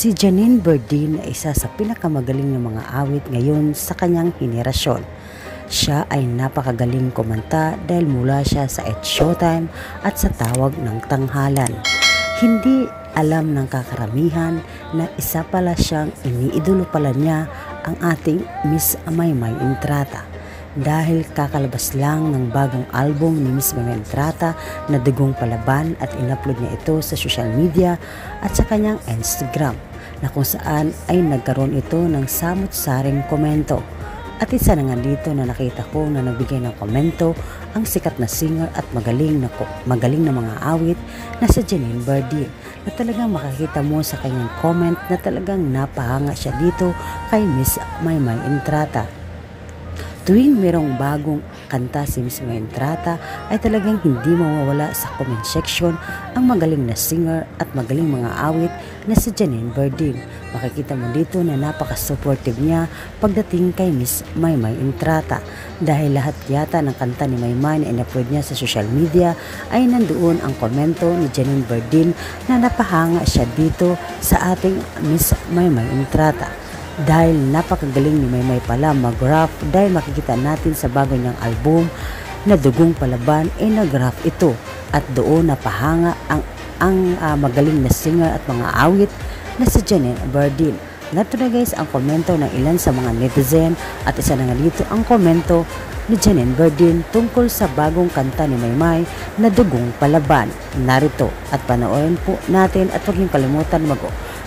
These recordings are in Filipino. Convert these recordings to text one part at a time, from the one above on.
Si Janine Berdin ay isa sa pinakamagaling ng mga awit ngayon sa kanyang henerasyon. Siya ay napakagaling kumanta dahil mula siya sa It's Showtime at sa Tawag ng Tanghalan. Hindi alam ng kakaramihan na isa pala siyang iniidolo pala niya ang ating Miss Maymay Entrata. Dahil kakalabas lang ng bagong album ni Miss Maymay Entrata na Dugong Palaban at in-upload niya ito sa social media at sa kanyang Instagram, na kung saan ay nagkaroon ito ng samot-saring komento. At isa na nga dito na nakita ko na nagbigay ng komento ang sikat na singer at magaling na mga awit na si Janine Berdin, na talagang makakita mo sa kanyang comment na talagang napahanga siya dito kay Miss Maymay Entrata. Tuwing merong bagong kanta si Miss Maymay Entrata ay talagang hindi mawawala sa comment section ang magaling na singer at magaling mga awit na si Janine Berdin. Makikita mo dito na napaka-supportive niya pagdating kay Miss Maymay Entrata, dahil lahat yata ng kanta ni Maymay na in-upload niya sa social media ay nandoon ang komento ni Janine Berdin na napahanga siya dito sa ating Miss Maymay Entrata. Dahil napakagaling ni Maymay pala mag-rap, dahil makikita natin sa bago niyang album na Dugong Palaban ay nag-rap ito, at doon napahanga ang magaling na singer at mga awit na si Janine Berdin. Nato na guys ang komento ng ilan sa mga netizen, at isa na nga dito ang komento ni Janine Berdin tungkol sa bagong kanta ni Maymay na Dugong Palaban. Narito at panoorin po natin, at huwag niyong kalimutan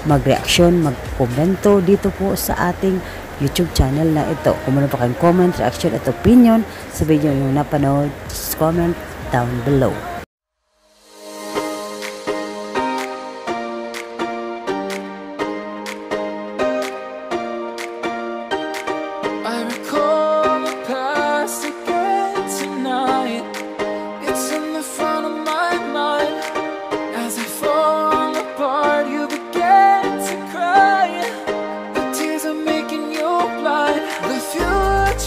mag-reaksyon, mag-komento dito po sa ating YouTube channel na ito. Kung meron pa kayong comment, reaction at opinion sa video yung napanood, just comment down below.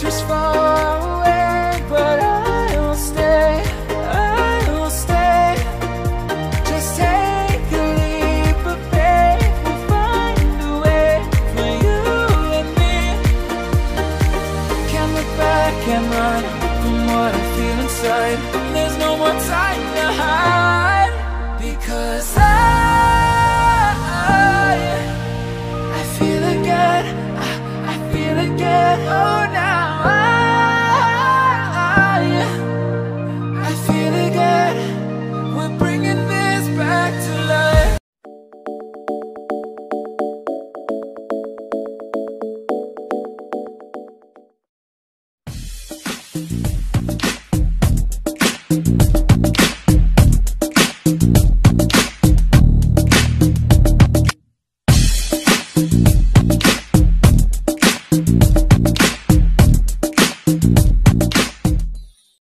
Just far away, but I will stay, just take a leap of faith, we'll find a way for you and me. Can't look back and run from what I feel inside, there's no more time to hide.